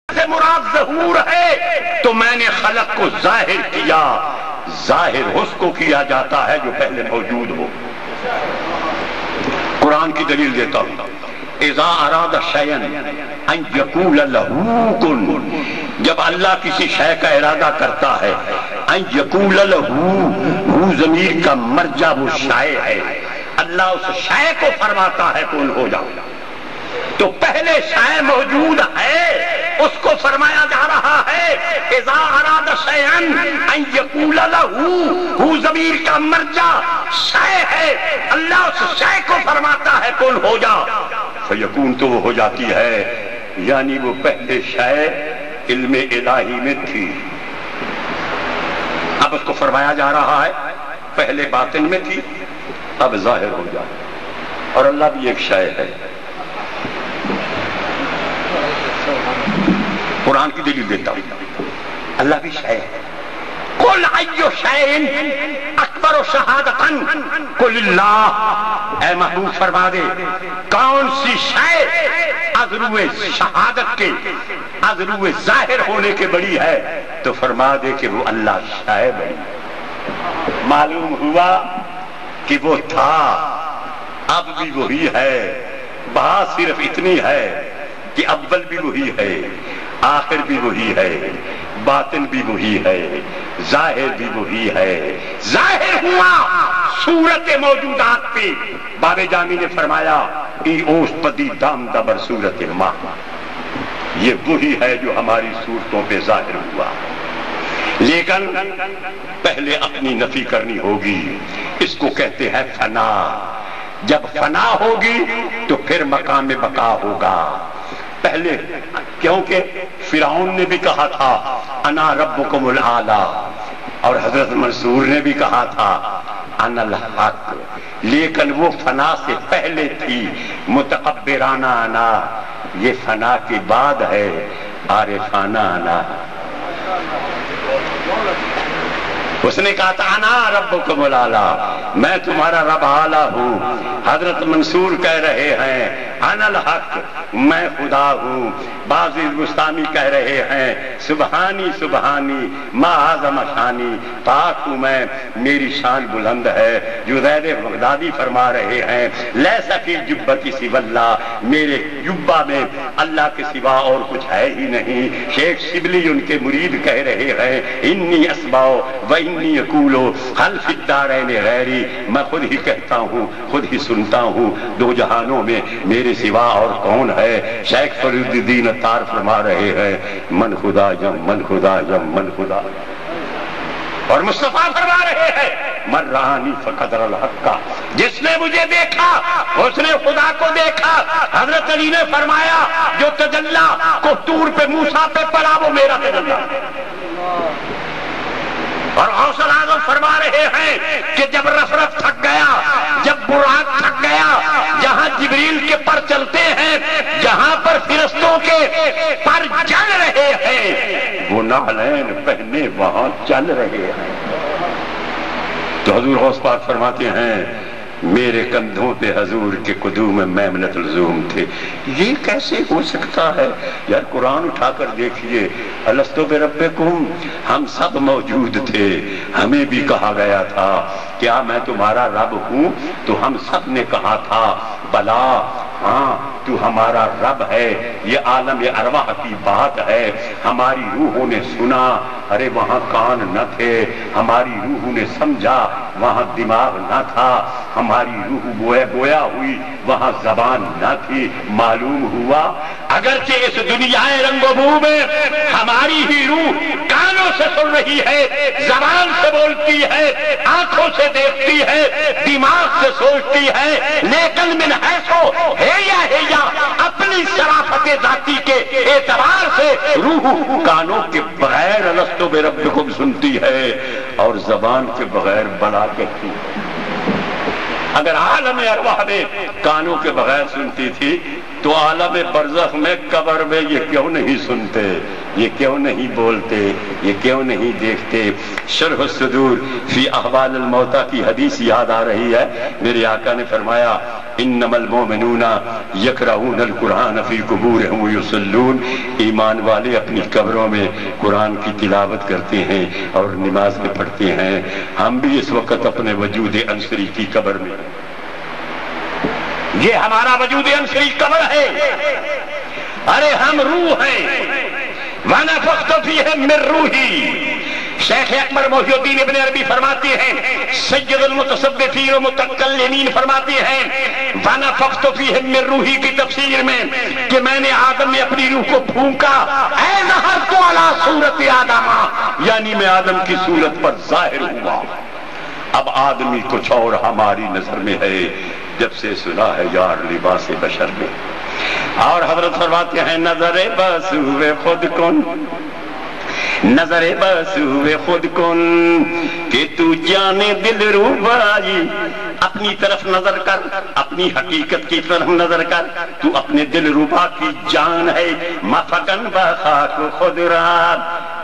سے مراد ظہور ہے تو میں نے خلق کو ظاہر کیا، ظاہر اس کو کیا جاتا ہے جو پہلے موجود ہو۔ قرآن کی دلیل دیتا ہوں، اذا اراد شیئا ان یقول له کن، جب اللہ کسی شے کا ارادہ کرتا ہے، ان یقول له ضمیر کا مرجع وہ شے ہے، اللہ اس شے کو فرماتا ہے کن ہو جا، تو پہلے شے موجود ہے اس کو فرمایا جا رہا ہے اذا اراد شیئا ان یقول له ضمیر کا مرجع شے ہے، اللہ اس شے کو فرماتا ہے کن ہو جا، فیکون تو وہ ہو جاتی ہے، یعنی وہ پہلے شے علم الہی میں تھی، اب اس کو فرمایا جا رہا ہے پہلے باطن میں تھی اب ظاہر ہو جائے، اور اللہ بھی ایک شے ہے۔ قرآن کی دلیل دیتا ہوں، اللہ بھی شے ہے۔ قل ای شیء اکبر شہادۃ قل اللہ، اے محبوب فرما دے کون سی شے از روئے شہادت کے، از روئے ظاہر ہونے کے بڑی ہے، تو فرما دے کہ وہ اللہ شے بڑی۔ معلوم ہوا کہ وہ تھا، اب بھی وہی ہے، بات صرف اتنی ہے کہ اول بھی وہی ہے، آخر بھی وہی ہے، باطن بھی وہی ہے، ظاہر بھی وہی ہے۔ ظاہر ہوا صورت موجودات پہ، باب جامی نے فرمایا ای اوش پدی دام دبر صورت ماں، یہ وہی ہے جو ہماری صورتوں پہ ظاہر ہوا، لیکن پہلے اپنی نفی کرنی ہوگی، اس کو کہتے ہیں فنا۔ جب فنا ہوگی تو پھر مقام بقا ہوگا۔ پہلے کیونکہ فرعون نے بھی کہا تھا انا ربکم الاعلی، اور حضرت منصور نے بھی کہا تھا انا الحق، لیکن وہ فنا سے پہلے تھی متکبرانہ انا، یہ فنا کے بعد ہے عارفانہ انا۔ اس نے کہا تھا انا ربکم الاعلی، میں تمہارا رب اعلی ہوں۔ حضرت منصور کہہ رہے ہیں انا الحق، میں خدا ہوں۔ بعض گستامی کہہ رہے ہیں سبحانی سبحانی ما اعظم شانی، پاک ہوں میں، میری شان بلند ہے۔ جنید بغدادی فرما رہے ہیں لیس فی الجبۃ سوی اللہ، میرے جبہ میں اللہ کے سوا اور کچھ ہے ہی نہیں۔ شیخ شبلی ان کے مرید کہہ رہے ہیں انی اسمع و انی اقول حل فی الدارین غیری، میں خود ہی کہتا ہوں خود ہی سنتا ہوں، دو جہانوں میں میرے سوا اور کون ہے۔ شیخ فرید الدین عطار فرما رہے ہیں من خدا یم من خدا یم من خدا، اور مصطفیٰ فرما رہے ہیں من رآنی فقد رأى الحق، جس نے مجھے دیکھا اس نے خدا کو دیکھا۔ حضرت علی نے فرمایا جو تجلی کو طور پہ موسیٰ پہ پڑا وہ میرا تجلی، اور غوث اعظم فرما رہے ہیں کہ جب رفرف تھک گیا، جب براق تھک گیا، جہاں جبریل کے پر چلتے ہیں، جہاں پر فرشتوں کے پر چل رہے ہیں، وہ نعلین پہنے وہاں چل رہے ہیں۔ تو حضور غوث پاک فرماتے ہیں میرے کندھوں پہ حضور کے قدوم میمنۃ الزوم تھے۔ یہ کیسے ہو سکتا ہے؟ یار قرآن اٹھا کر دیکھیے، الستو بربکم، ہم سب موجود تھے، ہمیں بھی کہا گیا تھا کیا میں تمہارا رب ہوں؟ تو ہم سب نے کہا تھا بلا، ہاں تو ہمارا رب ہے۔ یہ عالم ارواح کی بات ہے، ہماری روحوں نے سنا، ارے وہاں کان نہ تھے، ہماری روحوں نے سمجھا، وہاں دماغ نہ تھا، ہماری روح گویا ہوئی، وہاں زبان نہ تھی۔ معلوم ہوا اگرچہ اس دنیا رنگ و بو میں ہماری ہی روح کانوں سے سن رہی ہے، زبان سے بولتی ہے، آنکھوں سے دیکھتی ہے، دماغ سے سوچتی ہے، لیکن من حیثو ہے یا اپنی شرافت ذاتی کے اعتبار سے روح کانوں کے بغیر الستو بربکم سنتی ہے اور زبان کے بغیر بلا کہتی ہے۔ اگر عالم ارواح میں کانوں کے بغیر سنتی تھی تو عالم برزخ میں قبر میں یہ کیوں نہیں سنتے، یہ کیوں نہیں بولتے، یہ کیوں نہیں دیکھتے؟ شرح الصدور فی احوال الموتیٰ کی حدیث یاد آ رہی ہے، میرے آقا نے فرمایا انما المؤمنون یقرؤون القرآن فی قبورہم ویصلون، ایمان والے اپنی قبروں میں قرآن کی تلاوت کرتے ہیں اور نماز میں پڑھتے ہیں۔ ہم بھی اس وقت اپنے وجود عنصری کی قبر میں، یہ ہمارا وجود عنصری قبر ہے، ارے ہم روح ہیں، وَنَفَخْتُ فِيهِ مِن رُوحِي۔ شیخ اکبر محی الدین ابن عربی فرماتے ہیں، سید المتصوفین و متکلمین فرماتے ہیں وَنَفَخْتُ فِيهِ مِن رُوحِي کی تفسیر میں کہ میں نے آدم میں اپنی روح کو پھونکا، اے ظہرتُ علی صورت آدم، یعنی میں آدم کی صورت پر ظاہر ہوا۔ اب آدمی کچھ اور ہماری نظر میں ہے جب سے سنا ہے یار لباس بشر میں۔ اور حضرت فرماتے ہیں نظر بس ہوئے خود کن، نظر بس ہوئے خود کن کہ تو جانے دل روبائی، اپنی طرف نظر کر، اپنی حقیقت کی طرف نظر کر، تو اپنے دل روبا کی جان ہے، مفقن بخاک خود راب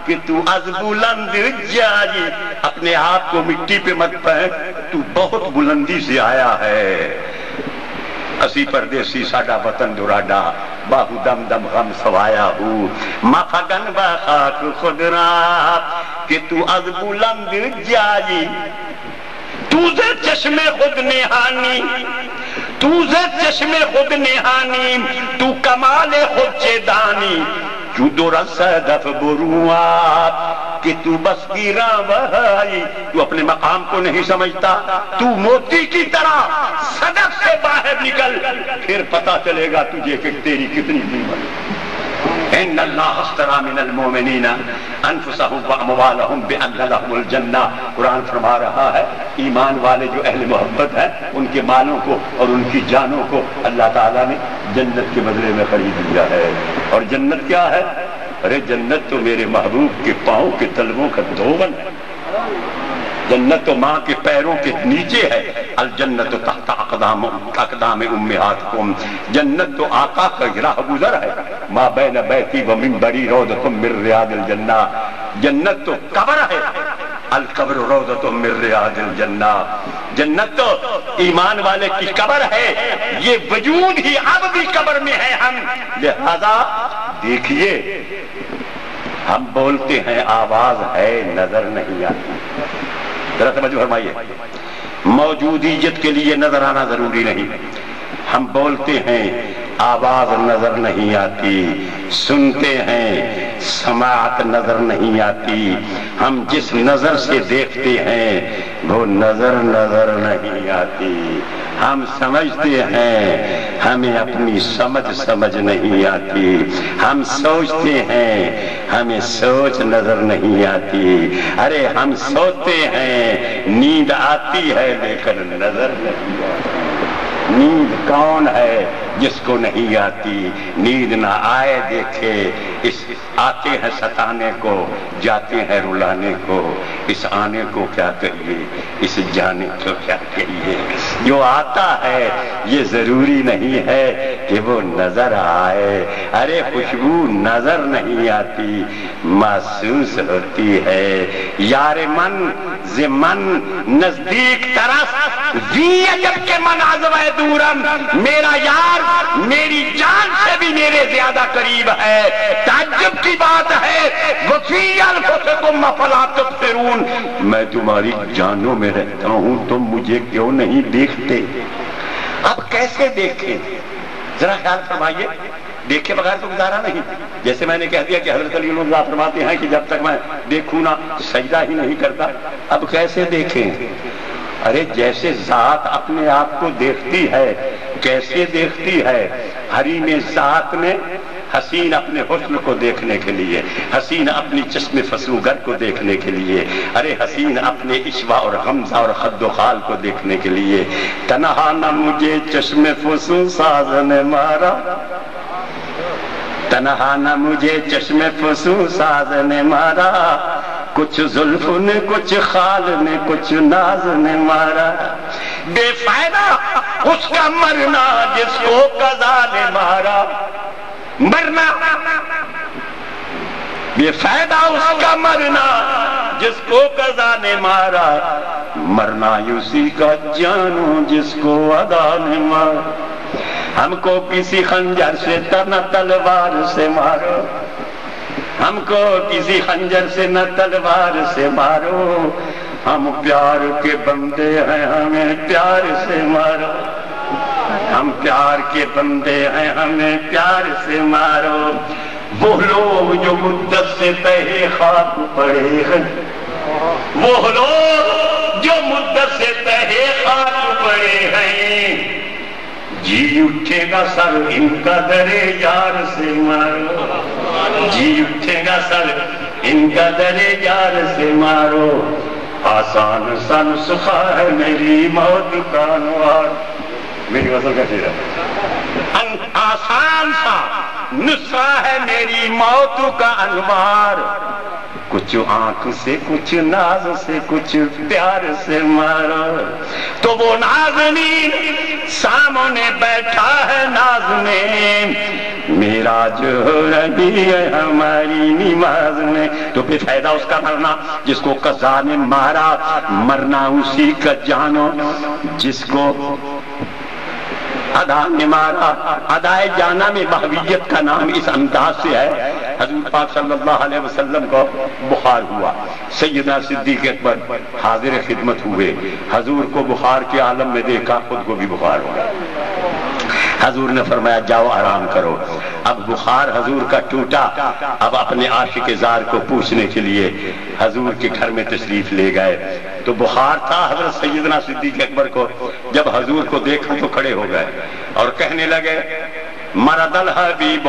کہ تو از بلند جائی، اپنے آپ کو مٹی پہ مت پھینک، تو بہت بلندی سے آیا ہے۔ اسی پردیسی ساڈا وطن دراڈا، باہو دم دم غم سوایا ہوں، مفقن بخاک خود راب کہ تو از بلند جائی، تو ز چشم خود نہانی، تو ز چشم خود نہانی، تو کمال خود چیدانی، جو دور صدف بروات کہ تو بس گیراں بہائی، تو اپنے مقام کو نہیں سمجھتا، تو موتی کی طرح صدف سے باہر نکل، پھر پتا چلے گا تجھے کہ تیری کتنی قیمت۔ ان اللہ اشتری من المؤمنین انفسهم واموالهم بان لهم الجنہ، قرآن فرما رہا ہے ایمان والے جو اہل محبت ہیں ان کے مالوں کو اور ان کی جانوں کو اللہ تعالیٰ نے جنت کے بدلے میں خرید لیا ہے۔ اور جنت کیا ہے؟ ارے جنت تو میرے محبوب کے پاؤں کے تلووں کا دھون ہے، جنت تو ماں کے پیروں کے نیچے ہے، الجنت تحت اقدام امہاتکم، جنت تو آقا کا راہ گزر ہے، ما بین بیتی و منبری روضۃ من ریاض الجنہ، جنت تو قبر ہے، القبر روضۃ من ریاض الجنہ، جنت تو ایمان والے کی قبر ہے، یہ وجود ہی اب بھی قبر میں ہے ہم، لہذا دیکھیے ہم بولتے ہیں آواز ہے نظر نہیں آتی، ذرا توجہ فرمائیے، موجودیت کے لیے نظر آنا ضروری نہیں، ہم بولتے ہیں آواز نظر نہیں آتی، سنتے ہیں سماعت نظر نہیں آتی، ہم جس نظر سے دیکھتے ہیں وہ نظر نہیں آتی، ہم سمجھتے ہیں ہمیں اپنی سمجھ نہیں آتی، ہم سوچتے ہیں ہمیں سوچ نظر نہیں آتی، ارے ہم سوتے ہیں نیند آتی ہے لیکن نظر نہیں آتی، نیند کون ہے جس کو نہیں آتی، نیند نہ آئے دیکھے، اس آتے ہیں ستانے کو، جاتے ہیں رلانے کو، اس آنے کو کیا کہیے، اس جانے کو کیا کہیے، جو آتا ہے یہ ضروری نہیں ہے کہ وہ نظر آئے، ارے خوشبو نظر نہیں آتی محسوس ہوتی ہے، یار من زمن نزدیک طرف وی عجب کے من عزوہ دورم، میرا یار میری جان سے بھی میرے زیادہ قریب ہے، تعجب کی بات ہے وفی انفسکم افلا تبصرون، میں تمہاری جانوں میں رہتا ہوں تم مجھے کیوں نہیں دیکھتے؟ اب کیسے دیکھیں؟ ذرا خیال فرمائیے، دیکھے بغیر تو گزارا نہیں، جیسے میں نے کہہ دیا کہ حضرت علی اللہ فرماتے ہیں کہ جب تک میں دیکھوں نہ سجدہ ہی نہیں کرتا، اب کیسے دیکھیں؟ ارے جیسے ذات اپنے آپ کو دیکھتی ہے، کیسے دیکھتی ہے؟ حریم ذات میں حسین اپنے حسن کو دیکھنے کے لیے، حسین اپنی چشم فسوگر کو دیکھنے کے لیے، ارے حسین اپنے عشوہ اور غمزہ اور خد و خال کو دیکھنے کے لیے، تنہا نہ مجھے چشم فسو ساز نے مارا، تنہا نہ مجھے چشم فسو ساز نے مارا، کچھ زلف نے کچھ خال نے کچھ ناز نے مارا، بے فائدہ اس کا مرنا جس کو قضا نے مارا، مرنا بے فائدہ اس کا مرنا جس کو قضا نے مارا، مرنا اسی کا جانو جس کو ادا نے مار. ہم کو کسی خنجر سے نہ تلوار سے مارو، ہم کو کسی خنجر سے نہ تلوار سے مارو، ہم پیار کے بندے ہیں ہمیں پیار سے مارو، ہم پیار کے بندے ہیں ہمیں پیار سے مارو. وہ لوگ جو مدت سے تہے خاک پڑے ہیں، وہ لوگ جو مدت سے تہے خاک پڑے ہیں، جی اٹھے گا سر ان کا درے یار سے مارو، جی اٹھے گا سر ان کا درے یار سے مارو. آسان سا نسخہ ہے میری موت کا انوار. میری غزل کا شعر ہے. آسان سا نسخہ ہے میری موت کا انوار، کچھ آنکھ سے کچھ ناز سے کچھ پیار سے مارو. تو وہ نازنین سامنے بیٹھا ہے ناز میں، میرا جو رہی ہے ہماری نماز میں. تو بے فائدہ اس کا مرنا جس کو قضا نے مارا، مرنا اسی کا جانو جس کو ادا نے مارا. ادائے جانا میں بہویت کا نام اس انداز سے ہے. حضور پاک صلی اللہ علیہ وسلم کو بخار ہوا، سیدنا صدیق اکبر حاضر خدمت ہوئے، حضور کو بخار کے عالم میں دیکھا، خود کو بھی بخار ہوا. حضور نے فرمایا جاؤ آرام کرو. اب بخار حضور کا ٹوٹا، اب اپنے عاشق زار کو پوچھنے کے لیے حضور کے گھر میں تشریف لے گئے. تو بخار تھا حضرت سیدنا صدیق اکبر کو. جب حضور کو دیکھا تو کھڑے ہو گئے اور کہنے لگے مرض الحبیب